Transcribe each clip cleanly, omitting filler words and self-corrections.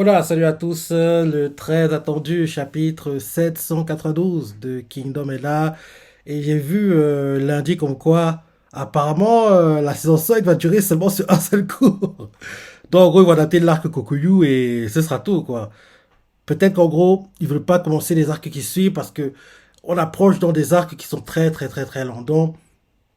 Hola, salut à tous. Le très attendu chapitre 792 de Kingdom est là. Et j'ai vu lundi comme quoi, apparemment, la saison 5 va durer seulement sur un seul cours. Donc, en gros, ils vont adapter l'arc Kokuyu et ce sera tout, quoi. Peut-être qu'en gros, ils veulent pas commencer les arcs qui suivent parce que on approche dans des arcs qui sont très, très, très, très lents. Donc,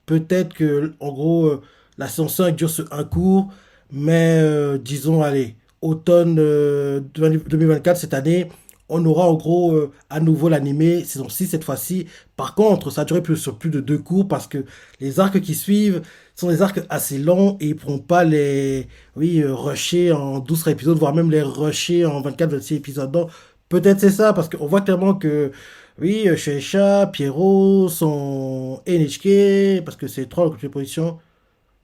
peut-être que, en gros, la saison 5 dure sur un cours, mais disons, allez, automne 2024, cette année, on aura en gros à nouveau l'animé saison 6 cette fois-ci. Par contre, ça a duré sur plus de deux cours parce que les arcs qui suivent sont des arcs assez longs et ils ne pourront pas les oui, rusher en 12 épisodes, voire même les rusher en 24-26 épisodes. Donc, peut-être c'est ça parce qu'on voit clairement que oui, Shueisha, Pierrot sont NHK, parce que c'est trois de position.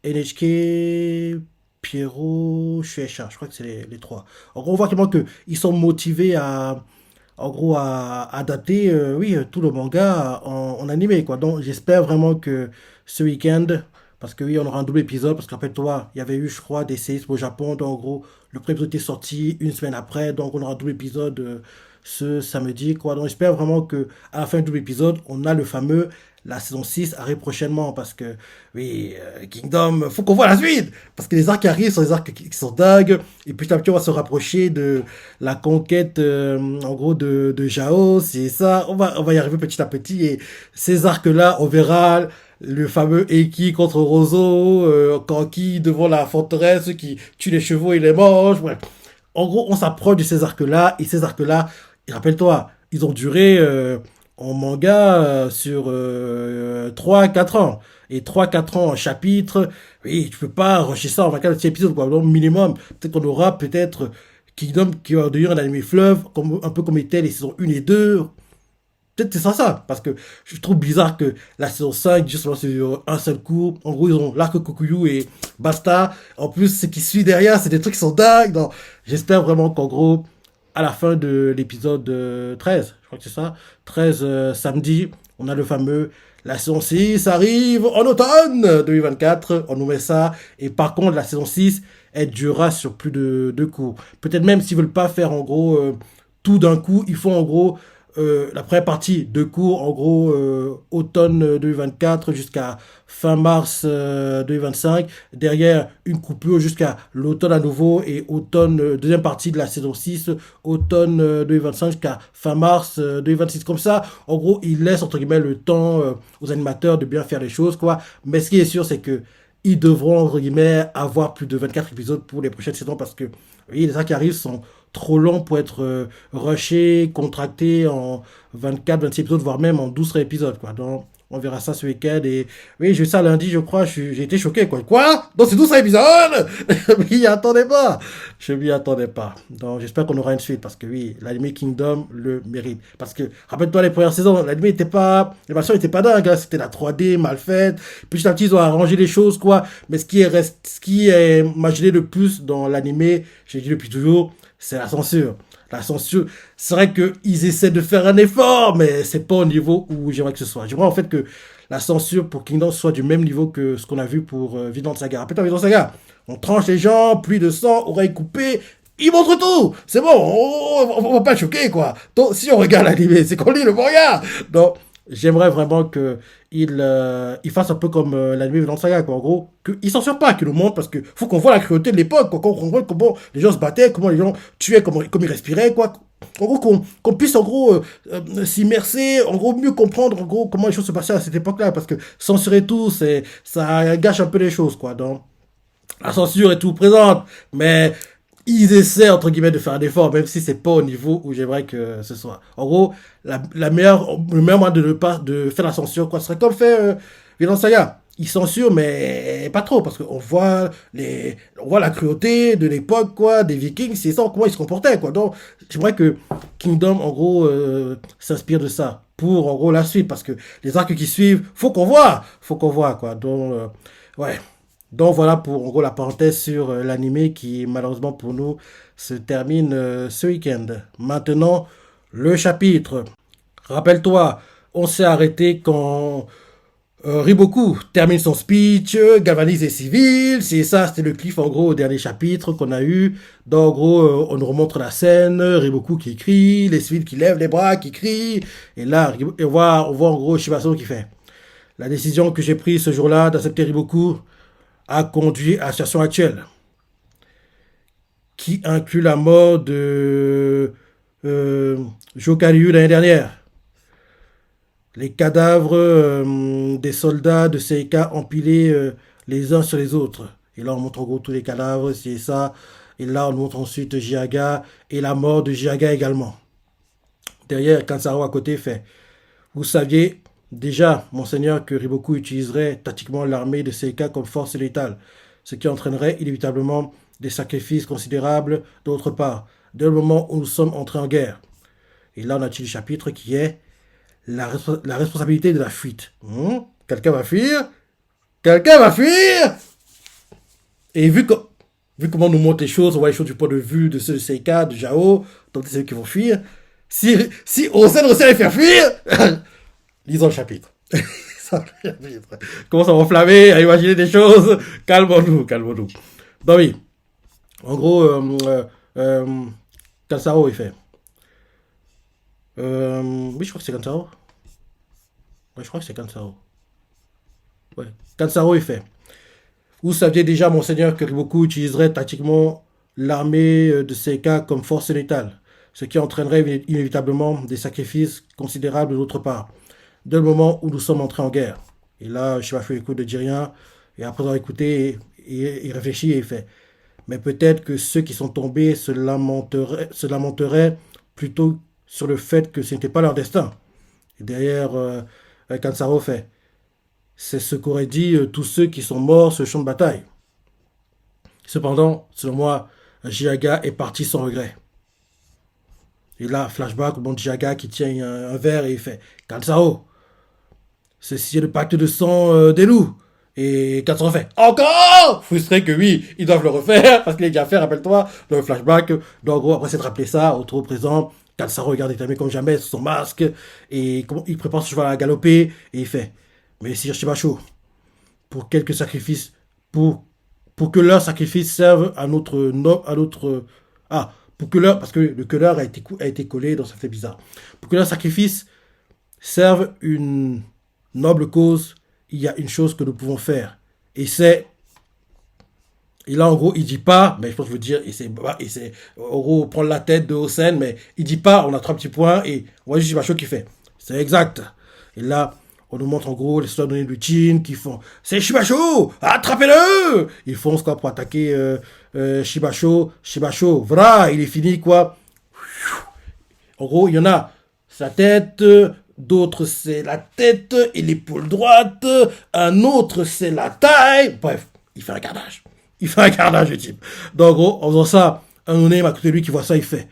NHK, Pierrot, Shueisha, je crois que c'est les trois. En gros, on voit clairement qu'ils sont motivés en gros, à adapter oui, tout le manga en animé, quoi. Donc, j'espère vraiment que ce week-end, parce que oui, on aura un double épisode, parce que rappelle-toi, il y avait eu, je crois, des séismes au Japon, donc en gros, le premier épisode était sorti une semaine après, donc on aura un double épisode ce samedi, quoi. Donc, j'espère vraiment que à la fin du double épisode, on a le fameux la saison 6 arrive prochainement parce que oui, Kingdom, faut qu'on voit la suite parce que les arcs qui arrivent sont des arcs qui sont dingues et petit à petit on va se rapprocher de la conquête en gros de Jao, c'est ça, on va y arriver petit à petit et ces arcs-là, on verra le fameux Eki contre Rozo, Kanki devant la forteresse qui tue les chevaux et les mange, bref. En gros, on s'approche de ces arcs-là et ces arcs-là, et rappelle-toi, ils ont duré en manga sur 3-4 ans. Et 3-4 ans en chapitre, oui, tu peux pas rusher ça en 24 épisodes, quoi. Donc, minimum, peut-être qu'on aura peut-être Kingdom qui va devenir un anime fleuve, comme, un peu comme était les saisons 1 et 2. Peut-être c'est ça, parce que je trouve bizarre que la saison 5, juste sur un seul coup, en gros, ils ont l'arc Kokuyu et basta. En plus, ce qui suit derrière, c'est des trucs qui sont dingues. Donc, j'espère vraiment qu'en gros, à la fin de l'épisode 13, je crois que c'est ça, 13 samedi, on a le fameux, la saison 6 arrive en automne 2024, on nous met ça. Et par contre, la saison 6, elle durera sur plus de deux cours. Peut-être même s'ils veulent pas faire en gros tout d'un coup, ils font en gros la première partie de cours, en gros, automne 2024 jusqu'à fin mars 2025. Derrière, une coupure jusqu'à l'automne à nouveau et automne, deuxième partie de la saison 6 automne 2025 jusqu'à fin mars 2026. Comme ça, en gros, il laisse, entre guillemets, le temps aux animateurs de bien faire les choses, quoi. Mais ce qui est sûr, c'est que ils devront, entre guillemets, avoir plus de 24 épisodes pour les prochaines saisons parce que, oui, les arcs qui arrivent sont trop longs pour être rushés, contractés en 24-26 épisodes, voire même en 12 épisodes, quoi. Donc, on verra ça ce week-end. Et oui, j'ai vu ça lundi, je crois. J'ai été choqué, quoi. Quoi? Donc, c'est 12 épisodes? Je m'y attendais pas. Je m'y attendais pas. Donc, j'espère qu'on aura une suite parce que oui, l'anime Kingdom le mérite. Parce que, rappelle-toi, les premières saisons, l'anime était pas, l'animation était pas dingue, hein. C'était la 3D mal faite. Petit à petit, ils ont arrangé les choses, quoi. Mais ce qui est imaginé le plus dans l'anime, j'ai dit depuis toujours, c'est la censure. La censure, c'est vrai qu'ils essaient de faire un effort, mais c'est pas au niveau où j'aimerais que ce soit. J'aimerais en fait que la censure pour Kingdom soit du même niveau que ce qu'on a vu pour Vinland Saga. Rappelle-toi, Vinland Saga, on tranche les gens, pluie de sang, oreilles coupées, ils montrent tout. C'est bon, on va pas choquer, quoi. Donc, si on regarde l'anime, c'est qu'on lit le manga. Donc, j'aimerais vraiment que il fasse un peu comme l'anime Vinland Saga, quoi. En gros, qu'il s'en sort pas, qu'il nous montre, parce que faut qu'on voit la cruauté de l'époque, quoi. Qu'on comprenne comment les gens se battaient, comment les gens tuaient, comme ils respiraient, quoi. En gros, qu'on puisse, en gros, s'immerser, en gros, mieux comprendre, en gros, comment les choses se passaient à cette époque-là, parce que censurer tout, ça gâche un peu les choses, quoi. Donc, la censure est tout présente, mais ils essaient, entre guillemets, de faire un effort, même si c'est pas au niveau où j'aimerais que ce soit. En gros, le meilleur moyen de ne pas, de faire la censure, quoi, ce serait comme fait, Vinland Saga. Ils censurent, mais pas trop, parce qu'on voit on voit la cruauté de l'époque, quoi, des Vikings, c'est ça, comment ils se comportaient, quoi. Donc, j'aimerais que Kingdom, en gros, s'inspire de ça pour, en gros, la suite, parce que les arcs qui suivent, faut qu'on voit, quoi. Donc, ouais. Donc voilà pour en gros la parenthèse sur l'animé qui malheureusement pour nous se termine ce week-end. Maintenant, le chapitre. Rappelle-toi, on s'est arrêté quand Riboku termine son speech, galvanise les civils, c'est ça, c'était le cliff en gros au dernier chapitre qu'on a eu. Donc en gros, on nous remontre la scène, Riboku qui crie, les civils qui lèvent les bras, qui crient, et là, on voit en gros Shibaso qui fait. La décision que j'ai prise ce jour-là d'accepter Riboku a conduit à la situation actuelle, qui inclut la mort de Jokaryu l'année dernière. Les cadavres des soldats de Seika empilés les uns sur les autres. Et là, on montre en gros tous les cadavres, c'est ça. Et là, on montre ensuite Jiaga et la mort de Jiaga également. Derrière, Kansaro à côté fait. Vous saviez déjà, monseigneur, que Riboku utiliserait tactiquement l'armée de Seika comme force létale, ce qui entraînerait inévitablement des sacrifices considérables d'autre part, dès le moment où nous sommes entrés en guerre. Et là, on a le chapitre qui est la responsabilité de la fuite. Quelqu'un va fuir. Quelqu'un va fuir. Et vu comment on nous montre les choses, on voit les choses du point de vue de ceux de Seika, de Jao, donc c'est ceux qui vont fuir. Si Osen réussit à les faire fuir, lisons le chapitre. Commence à m'enflammer, à imaginer des choses. Calmons-nous, calmons-nous. Donc oui, en gros, Kansaro, il fait. Oui, je crois que c'est Kansaro. Ouais, je crois que c'est Kansaro. Ouais. Kansaro, il fait. Vous saviez déjà, monseigneur, que Riboku utiliserait tactiquement l'armée de Seika comme force létale, ce qui entraînerait inévitablement des sacrifices considérables d'autre part, dès le moment où nous sommes entrés en guerre. Et là, Shibafueko ne dit rien, et après avoir écouté, il réfléchit et il fait. Mais peut-être que ceux qui sont tombés se lamenteraient plutôt sur le fait que ce n'était pas leur destin. Et derrière, Kansaro fait. C'est ce qu'auraient dit tous ceux qui sont morts sur le champ de bataille. Cependant, selon moi, Jiaga est parti sans regret. Et là, flashback, bon Jiaga qui tient un verre et il fait Kansaro, ceci est le pacte de sang des loups. Et Kansaro fait encore frustré que oui, ils doivent le refaire parce qu'il est déjà fait, rappelle-toi, dans le flashback. Donc, en gros, après s'être rappelé ça, au trop présent, Kansaro regarde déterminé comme jamais sous son masque et il prépare son cheval à galoper et il fait mais Sir Shibasho, pour quelques sacrifices, pour que leur sacrifice serve à notre, pour que leur, parce que le cœur a été collé, donc ça fait bizarre. Pour que leur sacrifice serve une noble cause, il y a une chose que nous pouvons faire. Et là, en gros, il dit pas, mais je pense que je veux dire, en gros, prendre la tête de Osen, mais il dit pas, on a 3 petits points, et on voit juste Shibasho qui fait. C'est exact. Et là, on nous montre en gros les soldats de Luchin qui font c'est Shibasho, attrapez-le. Ils foncent quoi pour attaquer Shibasho. Shibasho, voilà, il est fini quoi. En gros, il y en a sa tête, d'autres c'est la tête et l'épaule droite, un autre c'est la taille. Bref, il fait un carnage. Il fait un carnage le type. Donc en gros, en faisant ça, un honnête à côté de lui qui voit ça, il fait.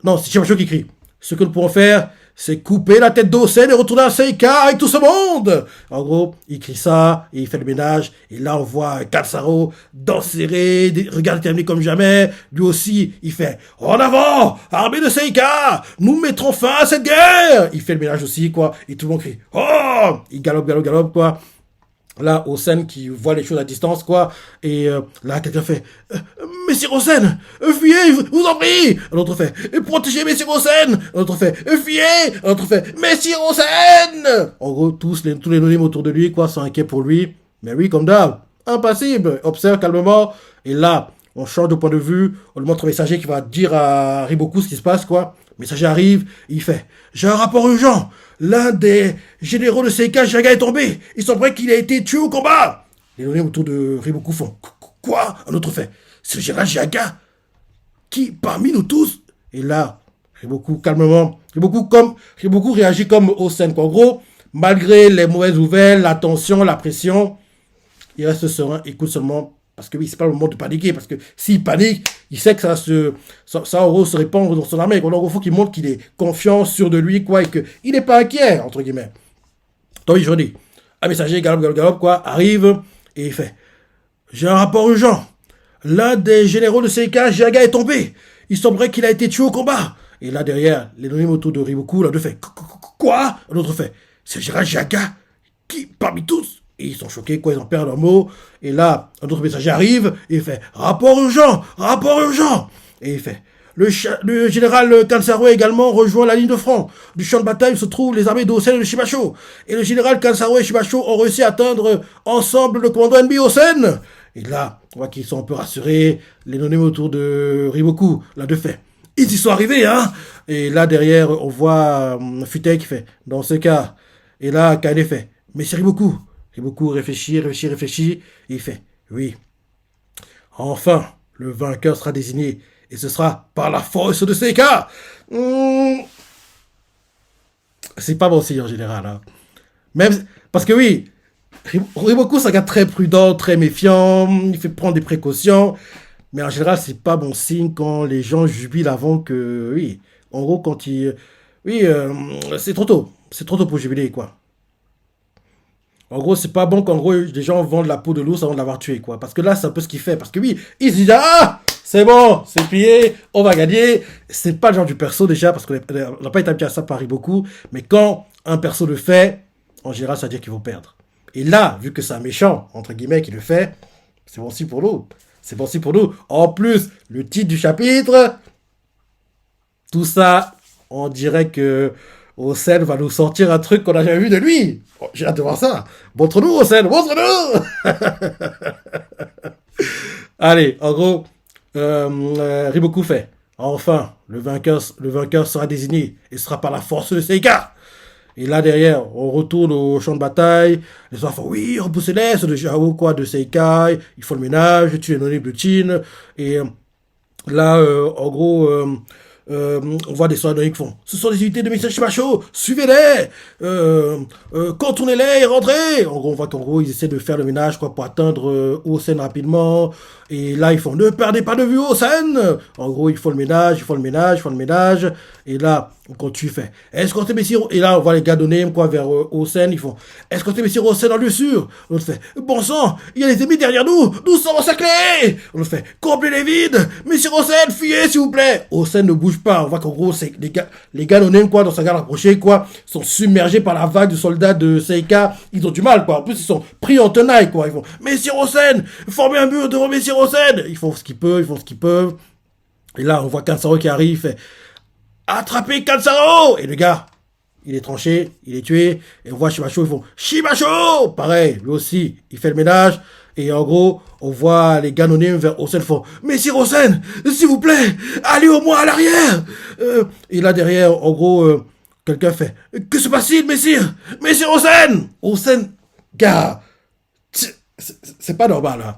Non, c'est Shibasho qui crie. Ce que nous pouvons faire, c'est couper la tête d'Osen et retourner à Seika avec tout ce monde. En gros, il crie ça, et il fait le ménage, et là on voit Katsaro serré, regarde terminé comme jamais, lui aussi, il fait « En avant, armée de Seika, nous mettrons fin à cette guerre !» Il fait le ménage aussi, quoi, et tout le monde crie « Oh !» Il galope, quoi. Là, Osen qui voit les choses à distance, quoi. Et là, quelqu'un fait Messire Osen, fuyez, vous en prie. Un autre fait protégez Messire Osen. Un autre fait fuyez. Un autre fait Messire Osen. En gros, tous les anonymes autour de lui, quoi, sont inquiets pour lui. Mais oui, comme d'hab, impassible. Observe calmement. Et là, on change de point de vue. On lui montre un messager qui va dire à Riboku ce qui se passe, quoi. Le messager arrive, il fait j'ai un rapport urgent. L'un des généraux de Seika, Jiaga, est tombé. Il semblerait qu'il a été tué au combat. Les données autour de Riboku font quoi? Un autre fait c'est le général Jiaga qui, parmi nous tous. Et là, Riboku, calmement, Riboku réagit comme Osen. En gros, malgré les mauvaises nouvelles, la tension, la pression, il reste serein, écoute seulement. Parce que oui, c'est pas le moment de paniquer. Parce que s'il panique, il sait que ça en gros, se répand dans son armée. Donc, il faut qu'il montre qu'il est confiant, sûr de lui, quoi, et qu'il n'est pas inquiet, entre guillemets. Donc, je dis, un messager, galope, quoi, arrive, et il fait, j'ai un rapport urgent. L'un des généraux de Seika, Jiaga, est tombé. Il semblerait qu'il a été tué au combat. Et là, derrière, les anonymes autour de Riboku, l'un d'eux fait, quoi? L'autre fait, c'est le général Jiaga qui parmi tous? Et ils sont choqués, quoi, ils ont perdu leur mot. Et là, un autre messager arrive, et il fait, rapport urgent, rapport urgent. Et il fait, le général Kansaroé également rejoint la ligne de front. Du champ de bataille se trouvent les armées d'Osen et de Shibacho. Et le général Kansaroé et Shibacho ont réussi à atteindre ensemble le commando ennemi Osen. Et là, on voit qu'ils sont un peu rassurés, les nommés autour de Riboku, là de fait. Ils y sont arrivés, hein. Et là, derrière, on voit Futei qui fait, dans ce cas. Et là, Kaede fait, mais c'est Riboku. Riboku réfléchit, et il fait, oui. Enfin, le vainqueur sera désigné, et ce sera par la force de Seika. C'est pas bon signe en général, hein. Même, parce que oui, Riboku, c'est un gars très prudent, très méfiant, il fait prendre des précautions, mais en général, c'est pas bon signe quand les gens jubilent avant que, oui, en gros, quand ils, oui, c'est trop tôt pour jubiler, quoi. En gros, c'est pas bon qu'en gros, les gens vendent la peau de l'ours avant de l'avoir tué, quoi. Parce que là, c'est un peu ce qu'il fait. Parce que oui, il se dit, ah, c'est bon, c'est plié, on va gagner. C'est pas le genre du perso déjà, parce qu'on n'a pas été habitué à ça par beaucoup. Mais quand un perso le fait, en général, ça veut dire qu'il va perdre. Et là, vu que c'est un méchant, entre guillemets, qui le fait, c'est bon aussi pour nous. C'est bon aussi pour nous. En plus, le titre du chapitre, tout ça, on dirait que Osen va nous sortir un truc qu'on n'a jamais vu de lui. Oh, j'ai hâte de voir ça. Montre-nous, Osen, montre-nous. Allez, en gros, Riboku fait. Enfin, le vainqueur sera désigné et sera par la force de Seika. Et là, derrière, on retourne au champ de bataille. Les gens font, oui, repousser l'est de Jao, quoi, de Seikai. Il faut le ménage, tuer les non de Chin. Et là, en gros, on voit des soldats qui font, ce sont des unités de message Shibacho, suivez-les, contournez-les et rentrez. En gros, on voit qu'en gros, ils essaient de faire le ménage, quoi, pour atteindre Osen rapidement. Et là, ils font, ne perdez pas de vue Osen. En gros, il faut le ménage, il faut le ménage, il faut le ménage. Et là, quand tu fais, escortez messieurs, et là, on voit les gars donner, quoi, vers Osen, ils font, escortez messieurs Osen en lieu sûr. On le fait, bon sang, il y a des ennemis derrière nous, nous sommes encerclés. On le fait, comblez les vides, messieurs Osen, fuyez, s'il vous plaît. Osen ne bouge pas. On voit qu'en gros, c'est les gars donnés, quoi, dans sa garde rapprochée, quoi, sont submergés par la vague de soldats de Seika. Ils ont du mal, quoi. En plus, ils sont pris en tenaille, quoi. Ils font, messieurs Osen, formez un mur devant messieurs Osen. Ils font ce qu'ils peuvent, ils font ce qu'ils peuvent. Et là, on voit Kansaro qui arrive, il fait, attrapez Kansaro. Et le gars, il est tranché, il est tué. Et on voit Shibacho, ils font, Shibacho. Pareil, lui aussi, il fait le ménage. Et en gros, on voit les canonniers vers Osen font, Messire Osen, s'il vous plaît, allez au moins à l'arrière. Et là derrière, en gros, quelqu'un fait, que se passe-t-il, Messire? Messire Osen. Osen, gars, c'est pas normal, hein.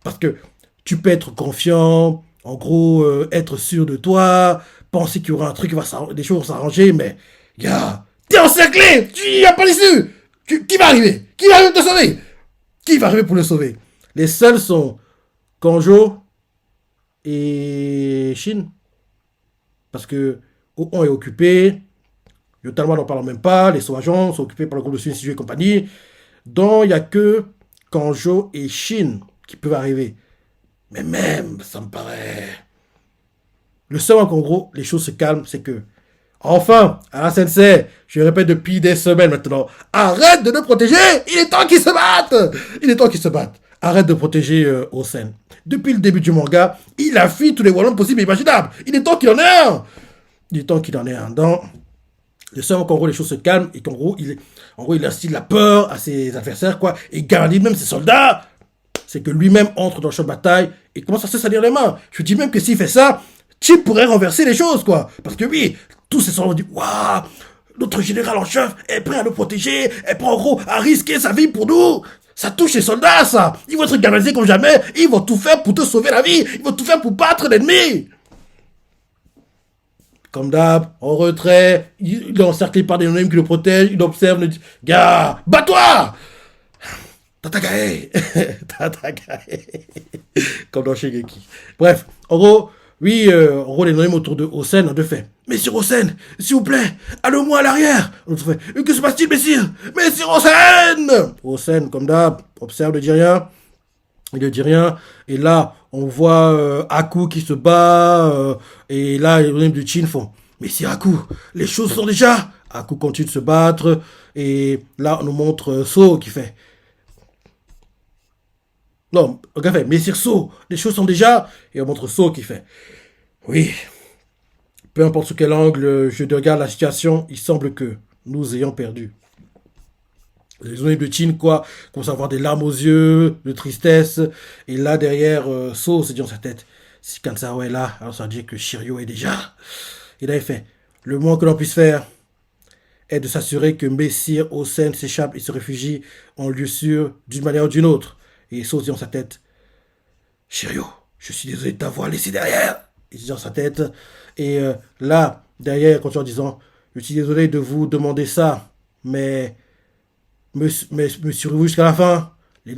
Parce que tu peux être confiant, en gros, être sûr de toi, penser qu'il y aura un truc, des choses vont s'arranger, mais, gars, t'es encerclé, il n'y a pas d'issue. Qui va arriver? Qui va arriver te sauver? Qui va arriver pour le sauver? Les seuls sont Kanjo et Shin. Parce que Oon est occupé. Yotalma n'en parle même pas. Les sauvageons sont occupés par le groupe de Sunsiju et compagnie. Donc, il n'y a que Kanjo et Shin qui peuvent arriver. Mais même, ça me paraît... Le seul en gros, les choses se calment, c'est que... Enfin, Ara Sensei, je le répète depuis des semaines maintenant, arrête de nous protéger, il est temps qu'ils se battent. Il est temps qu'ils se battent. Arrête de protéger Osen. Depuis le début du manga, il a fui tous les wallons possibles et imaginables. Il est temps qu'il en ait un. Il est temps qu'il en ait un. Donc, le seul qu'en gros les choses se calment et qu'en gros, il instille la peur à ses adversaires, quoi, et garantit même ses soldats, c'est que lui-même entre dans le champ de bataille et commence à se salir les mains. Je dis même que s'il fait ça, Chip pourrait renverser les choses, quoi. Parce que oui, tous ces soldats disent, waouh, notre général en chef est prêt à nous protéger, est prêt en gros à risquer sa vie pour nous. Ça touche les soldats, ça. Ils vont être galvanisés comme jamais. Ils vont tout faire pour te sauver la vie. Ils vont tout faire pour battre l'ennemi. Comme d'hab, en retrait, il est encerclé par des noms qui le protègent. Il observe, il dit, gars, bats-toi. Tatagae. Tatagae. Comme dans Shingeki. Bref, en gros, oui, en gros, les noms autour de Osen, de fait. Messire Osen, s'il vous plaît, allez-moi à l'arrière. L'autre fait, que se passe-t-il, messire? Messire Osen. Osen, comme d'hab, observe, ne dit rien. Il ne dit rien. Et là, on voit Aku qui se bat. Et là, les noms de Chin font, Messire Aku, les choses sont déjà Aku continue de se battre. Et là, on nous montre So qui fait. Non, regarde, fait, Messire So, les choses sont déjà. Et on montre So qui fait. Oui, peu importe sous quel angle je regarde la situation, il semble que nous ayons perdu. Les zones de Chin, quoi, commencent à avoir des larmes aux yeux, de tristesse. Et là, derrière, So se dit dans sa tête, si Kansaro est là, alors ça veut dire que Shiryu est déjà. Et là, il fait, le moins que l'on puisse faire est de s'assurer que Messire Osen s'échappe et se réfugie en lieu sûr d'une manière ou d'une autre. Et So se dit dans sa tête, Shiryu, je suis désolé de t'avoir laissé derrière. Il se dit dans sa tête. Et là, derrière, il continue en disant, je suis désolé de vous demander ça, mais me suivez-vous jusqu'à la fin?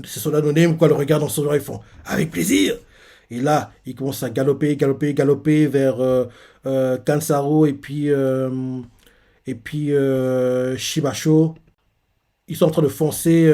Ces soldats anonymes, quoi, le regardent dans son oreille, ils font avec plaisir. Et là, ils commencent à galoper vers Kansaro et puis Shibasho. Ils sont en train de foncer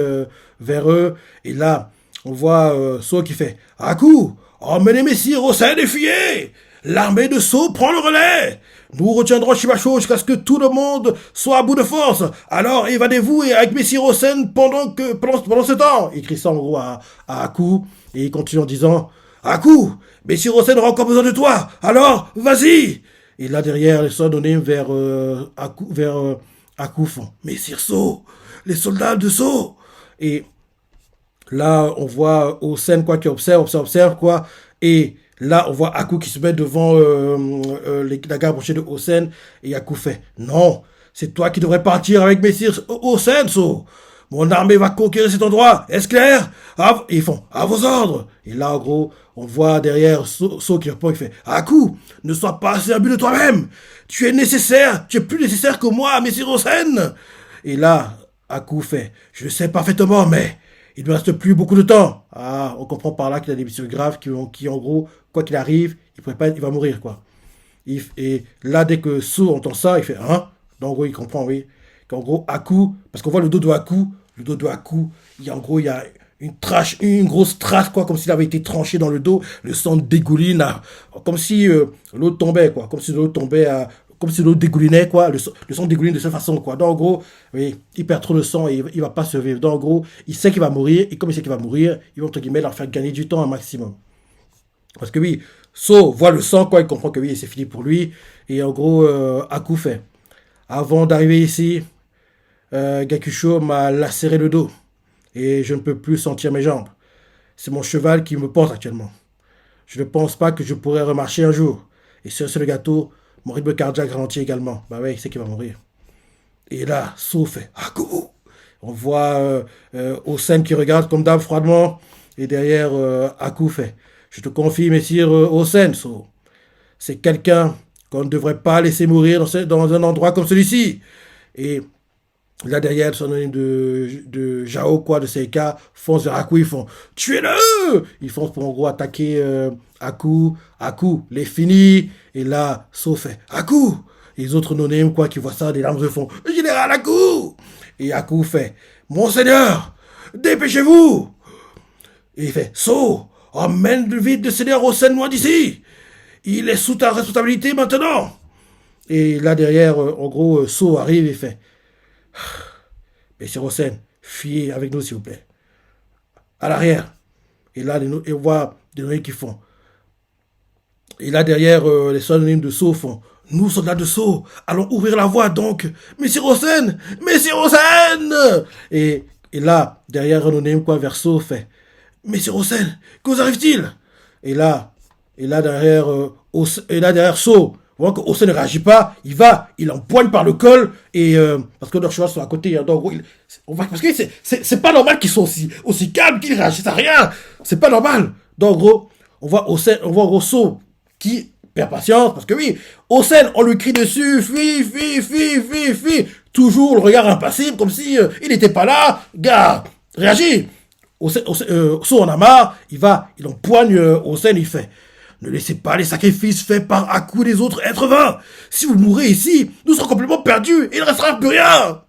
vers eux. Et là, on voit So qui fait Aku, emmenez messire au sein des fuyez. L'armée de So prend le relais. Nous retiendrons Shibasho jusqu'à ce que tout le monde soit à bout de force. Alors évadez-vous et avec Messire Osen pendant ce temps. Il crie ça en gros à Aku. Et il continue en disant Aku, Messire Osen aura encore besoin de toi. Alors vas-y. Et là derrière, les soldats donnés vers Aku font Messire So, les soldats de So. Et là, on voit Osen quoi qui observe quoi. Et là, on voit Aku qui se met devant la garde brochée de Osen. Et Aku fait non, c'est toi qui devrais partir avec Messire Osen, So. Mon armée va conquérir cet endroit. Est-ce clair? Et ils font à vos ordres. Et là, en gros, on voit derrière So qui répond, il fait Aku, ne sois pas assez imbu de toi-même. Tu es nécessaire. Tu es plus nécessaire que moi, Messire Osen. Et là, Aku fait je sais parfaitement, mais il ne me reste plus beaucoup de temps. Ah, on comprend par là qu'il a des blessures graves qui en gros, quoi qu'il arrive, il va mourir, quoi. Et là, dès que So entend ça, il fait hein. Donc, en gros, il comprend, oui. Qu'en gros, Aku, parce qu'on voit le dos de Aku, il y a une grosse trace, quoi, comme s'il avait été tranché dans le dos. Le sang dégouline, comme si l'eau tombait, quoi. Comme si l'eau dégoulinait, quoi. Le sang dégouline de cette façon, quoi. Donc, en gros, oui, il perd trop de sang et il va pas survivre. Donc, en gros, il sait qu'il va mourir. Et comme il sait qu'il va mourir, il va, entre guillemets, leur faire gagner du temps un maximum. Parce que oui, So voit le sang, quoi. Il comprend que oui, c'est fini pour lui. Et en gros, Aku fait. Avant d'arriver ici, Gakusho m'a lacéré le dos. Et je ne peux plus sentir mes jambes. C'est mon cheval qui me porte actuellement. Je ne pense pas que je pourrais remarcher un jour. Et sur le gâteau, mon rythme cardiaque ralentit également. Bah ouais, il sait qu'il va mourir. Et là, So fait Aku. On voit Osen qui regarde comme d'hab froidement. Et derrière, Aku fait je te confie, messire Osen, So. C'est quelqu'un qu'on ne devrait pas laisser mourir dans un endroit comme celui-ci. Et là derrière, son nom de Jao, quoi, de Seika, fonce vers Aku, ils font tuez-le. Ils foncent pour en gros attaquer Aku. Aku, les finis. Et là, So fait Aku. Et les autres non quoi, qui voient ça, des larmes se font Général Aku. Et Aku fait Monseigneur, dépêchez-vous. Et il fait So, emmène vite le Seigneur Osen loin d'ici. Il est sous ta responsabilité maintenant. Et là derrière, en gros, So arrive et fait Messire Osen, fuyez avec nous s'il vous plaît. À l'arrière. Et là, on voit des noyés qui font. Et là derrière, les soldats de So font nous, soldats de So, allons ouvrir la voie donc. Messire Osen, Messire Osen. Et là, derrière, un quoi, vers So fait Messire Osen, que vous arrive-t-il? Et là derrière, So, on voit que Osen ne réagit pas, il empoigne par le col, et parce que leurs chevaux sont à côté, hein, donc parce que c'est pas normal qu'ils soient aussi calmes, qu'ils réagissent à rien, c'est pas normal. Donc, gros, on voit So qui perd patience, parce que oui, Osen, on lui crie dessus, fuis, toujours le regard impassible, comme si il n'était pas là, gars, réagis. So en a marre, il empoigne Osen, il fait ne laissez pas les sacrifices faits par Aku et les autres être vains. Si vous mourrez ici, nous serons complètement perdus et il ne restera plus rien.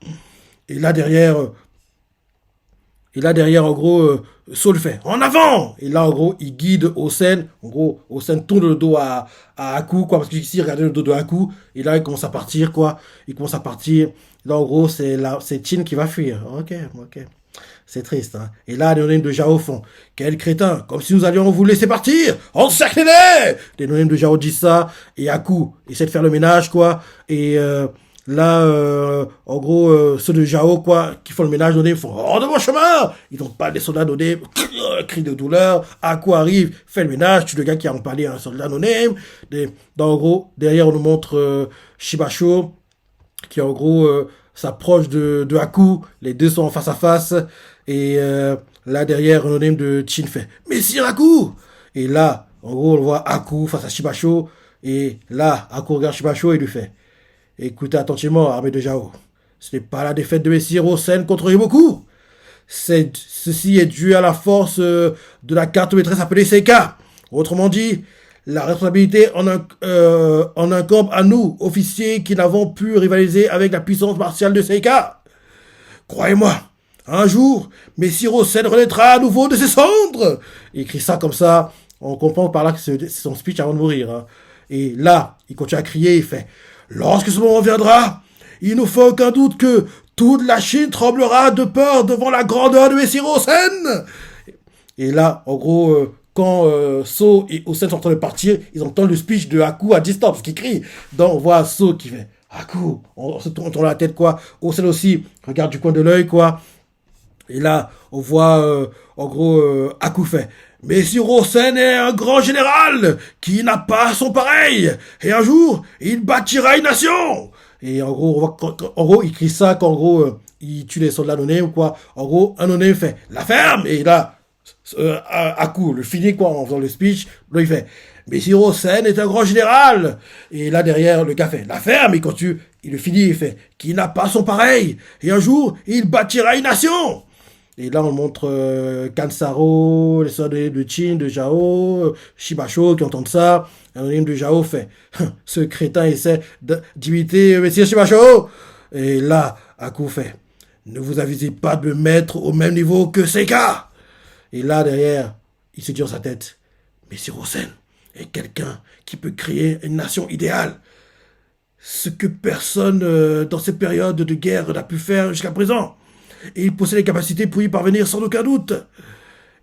Et là derrière, en gros, Saul fait en avant. Et là, en gros, il guide Osen. En gros, Osen tourne le dos à Aku, quoi, parce qu'ici, regardez le dos de Aku. Et là, il commence à partir, quoi. Il commence à partir. Là, en gros, c'est Chin qui va fuir. Ok, ok. C'est triste, hein. Et là, les noms de Jao font quel crétin, comme si nous allions vous laisser partir. Encerclez-les. Les noms de Jao disent ça. Et Aku essaie de faire le ménage, quoi. Et là, en gros, ceux de Jao, quoi, qui font le ménage, Nonem font hors de mon chemin. Ils n'ont pas des soldats Nonem, cri de douleur. Aku arrive, fait le ménage, tue le gars qui a empalé un soldat Nonem. En gros, derrière, on nous montre Shibasho, qui en gros s'approche de Aku. Les deux sont en face à face. Et là, derrière, Nonem de Chin fait Messire Aku. Et là, en gros, on voit Aku face à Shibasho. Et là, Aku regarde Shibasho et lui fait écoutez attentivement, armée de Jao. Ce n'est pas la défaite de Messire Osen contre Hiboku. Ceci est dû à la force de la carte maîtresse appelée Seika. Autrement dit, la responsabilité en incombe à nous, officiers qui n'avons pu rivaliser avec la puissance martiale de Seika. Croyez-moi, un jour, Messire Osen renaîtra à nouveau de ses cendres. Il écrit ça comme ça. On comprend par là que c'est son speech avant de mourir, hein. Et là, il continue à crier, il fait lorsque ce moment viendra, il ne faut aucun doute que toute la Chine tremblera de peur devant la grandeur de Messire Osen. Et là, en gros, quand So et Osen sont en train de partir, ils entendent le speech de Aku à distance, parce qu'il crie. Donc on voit So qui fait Aku, on se tourne la tête, quoi. Osen aussi regarde du coin de l'œil, quoi. Et là, on voit, en gros, Aku fait Messire Osen est un grand général qui n'a pas son pareil. Et un jour, il bâtira une nation. Et en gros, on voit, en gros, il crie ça qu'en gros, il tue les soldats nonnés ou quoi. En gros, un nonné fait la ferme. Et là, Aku le finit, quoi, en faisant le speech. Là, il fait Messire Osen est un grand général. Et là, derrière, le gars fait la ferme. Et quand il le finit, il fait qui n'a pas son pareil. Et un jour, il bâtira une nation. Et là, on montre Kansaro, les soldats de Chin, de Jao, Shibasho qui entendent ça. L'anonyme de Jao fait ce crétin essaie d'imiter Messire Shibasho. Et là, Aku fait ne vous avisez pas de me mettre au même niveau que Seika. Et là, derrière, il se dit dans sa tête Messire Osen est quelqu'un qui peut créer une nation idéale. Ce que personne dans ces périodes de guerre n'a pu faire jusqu'à présent. Et il possède les capacités pour y parvenir sans aucun doute.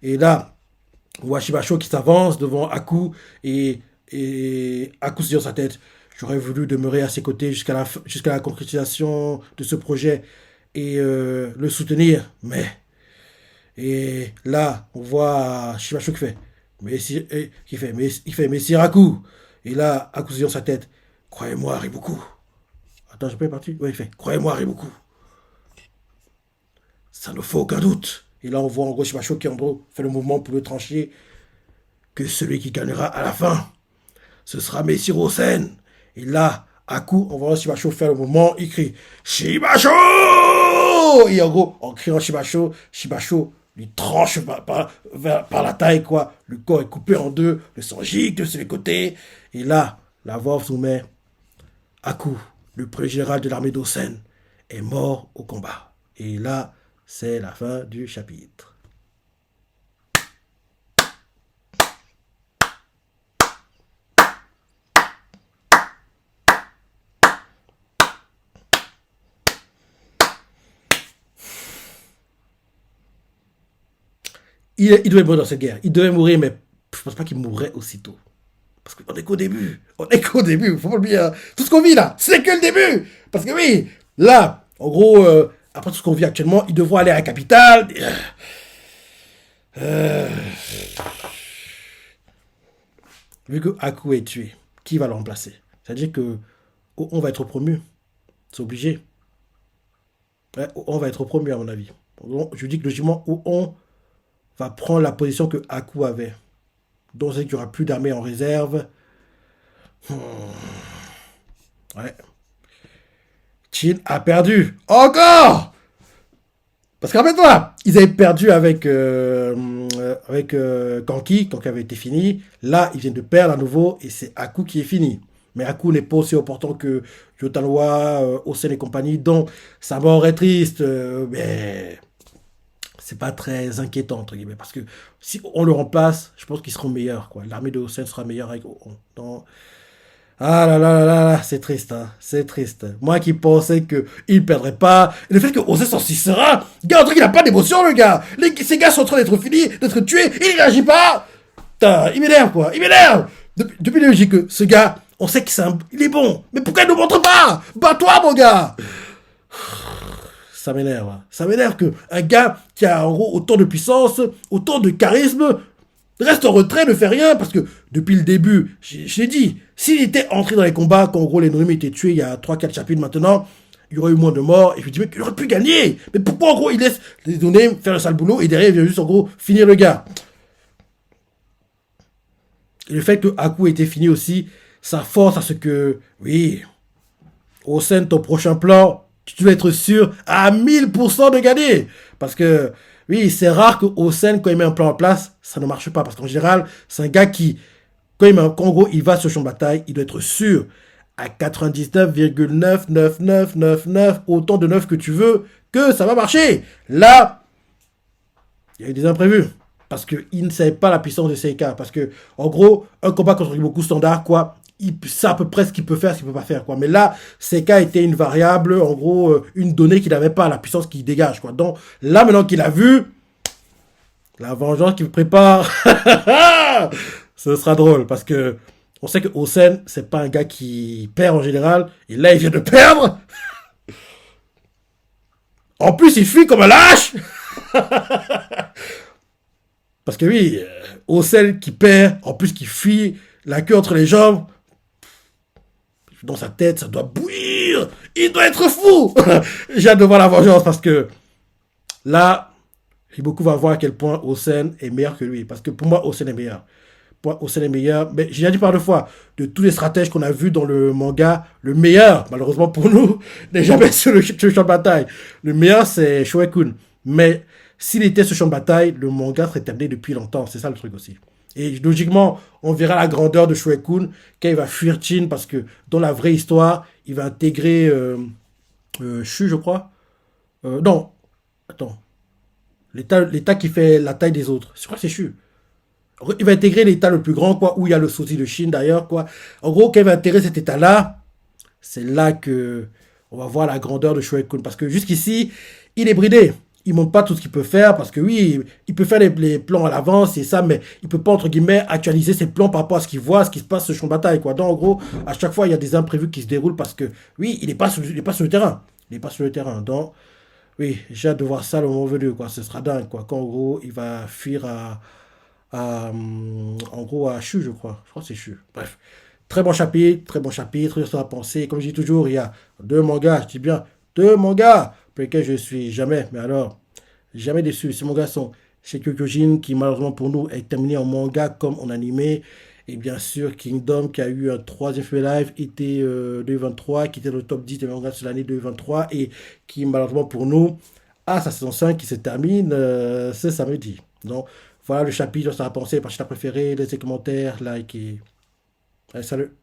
Et là, on voit Shibasho qui s'avance devant Aku et Aku se dit dans sa tête j'aurais voulu demeurer à ses côtés jusqu'à la concrétisation de ce projet et le soutenir, mais... Et là, on voit Shibasho qui fait Messire Aku. Et là, Aku se dit dans sa tête croyez-moi, Riboku. Attends, j'ai pas parti. Ouais, il fait croyez-moi, Riboku. Ça ne fait aucun doute. Et là, on voit en gros Shibasho qui en gros fait le mouvement pour le trancher. Que celui qui gagnera à la fin, ce sera Messire Osen. Et là, Aku, on voit Shibasho faire le mouvement, il crie Shibasho. Et en gros, en criant Shibasho, Shibasho lui tranche par la taille, quoi. Le corps est coupé en deux, le sang gicle sur les côtés. Et là, la voix soumet Aku, le premier général de l'armée d'Osen, est mort au combat. Et là, c'est la fin du chapitre. Il devait mourir dans cette guerre. Il devait mourir, mais je pense pas qu'il mourrait aussitôt. Parce qu'on est qu'au début. On est qu'au début. Faut pas oublier. Hein. Tout ce qu'on vit là, c'est que le début. Parce que oui, là, en gros, après tout ce qu'on vit actuellement, ils devront aller à la capitale. Vu que Aku est tué, qui va le remplacer? C'est-à-dire que on va être promu. C'est obligé. Ouais, on va être promu, à mon avis. Je dis que logiquement, on va prendre la position que Aku avait. Donc, c'est qu'il n'y aura plus d'armée en réserve. Ouais. Chin a perdu. Encore. Parce que rappelle-toi, ils avaient perdu avec Kanki. Kanki avait été fini. Là, ils viennent de perdre à nouveau et c'est Aku qui est fini. Mais Aku n'est pas aussi important que Yotanwa, Osen et compagnie. Donc, sa mort est triste. Mais c'est pas très inquiétant, entre guillemets. Parce que si on le remplace, je pense qu'ils seront meilleurs, quoi. L'armée de Hossein sera meilleure avec dans- Ah là là là là là, c'est triste, hein. C'est triste. Moi qui pensais qu'il perdrait pas. Et le fait que Hossein s'en si serein, gars, on dirait qu'il a pas d'émotion, le gars. Ces gars sont en train d'être finis, d'être tués, il réagit pas. Putain, il m'énerve, quoi. Il m'énerve. Depuis le début, je dis que ce gars, on sait qu'il est bon. Mais pourquoi il ne nous montre pas? Bats-toi, mon gars. Ça m'énerve. Hein. Ça m'énerve qu'un gars qui a en gros autant de puissance, autant de charisme, reste en retrait, ne fait rien. Parce que depuis le début, je l'ai dit, s'il était entré dans les combats, quand en gros les Noémie étaient tués il y a 3-4 chapitres maintenant, il y aurait eu moins de morts. Et je me dis, mais il aurait pu gagner. Mais pourquoi en gros il laisse les données faire le sale boulot et derrière il vient juste en gros finir le gars. Et le fait que Haku était fini aussi, ça force à ce que, oui, au sein de ton prochain plan, tu dois être sûr à 1000% de gagner. Parce que, oui, c'est rare qu'au sein, quand il met un plan en place, ça ne marche pas. Parce qu'en général, c'est un gars qui, quand en gros, il va sur le champ de bataille, il doit être sûr à 99,99999, autant de neuf que tu veux, que ça va marcher. Là, il y a eu des imprévus. Parce qu'il ne savait pas la puissance de Seika. Parce que, en gros, un combat contre beaucoup standard, quoi, il sait à peu près ce qu'il peut faire, ce qu'il peut pas faire, quoi. Mais là, Seika était une variable, en gros, une donnée qu'il n'avait pas, la puissance qu'il dégage, quoi. Donc, là, maintenant qu'il a vu, la vengeance qu'il prépare, ce sera drôle. Parce que, on sait que Osen, c'est pas un gars qui perd en général. Et là, il vient de perdre. En plus, il fuit comme un lâche. Parce que oui, Ocel qui perd, en plus qui fuit, la queue entre les jambes, dans sa tête, ça doit bouillir. Il doit être fou. J'ai hâte de voir la vengeance parce que là, Hiboku va voir à quel point Osen est meilleur que lui. Parce que pour moi, Osen est meilleur. Pour moi, Osen est meilleur. Mais j'ai déjà dit par deux fois, de tous les stratèges qu'on a vus dans le manga, le meilleur, malheureusement pour nous, n'est jamais sur le champ de bataille. Le meilleur, c'est Shoei-kun. Mais s'il était sur le champ de bataille, le manga serait terminé depuis longtemps. C'est ça le truc aussi. Et logiquement, on verra la grandeur de Shoei-kun quand il va fuir Chin parce que dans la vraie histoire, il va intégrer Shu, je crois. Non, attends. L'état qui fait la taille des autres. Je crois que c'est Shu. Il va intégrer l'état le plus grand, quoi, où il y a le sosie de Chine d'ailleurs, quoi. En gros, quand il va intégrer cet état-là, c'est là que on va voir la grandeur de Shoei-kun. Parce que jusqu'ici, il est bridé. Il ne montre pas tout ce qu'il peut faire. Parce que oui, il peut faire les plans à l'avance et ça, mais il ne peut pas, entre guillemets, actualiser ses plans par rapport à ce qu'il voit, ce qui se passe sur le champ de bataille, quoi. Donc, en gros, à chaque fois, il y a des imprévus qui se déroulent parce que, oui, il n'est pas, il est pas sur le terrain. Il n'est pas sur le terrain. Donc, oui, j'ai hâte de voir ça le moment venu, quoi. Ce sera dingue, quoi. Quand, en gros, il va fuir en gros, à Chu, je crois. Je crois que c'est Chu. Bref. Très bon chapitre, sur la pensée. Comme je dis toujours, il y a deux mangas, je dis bien deux mangas, pour lesquels je suis jamais, mais alors, jamais déçu. Ces mangas sont chez Kyokujin, qui malheureusement pour nous est terminé en manga comme en animé. Et bien sûr, Kingdom, qui a eu un troisième film live, été 2023, qui était dans le top 10 des mangas de l'année 2023, et qui malheureusement pour nous a sa saison 5 qui se termine ce samedi. Donc, voilà le chapitre, ça a pensé, parce que t'as préféré, laissez commentaires, like et... Allez, salut.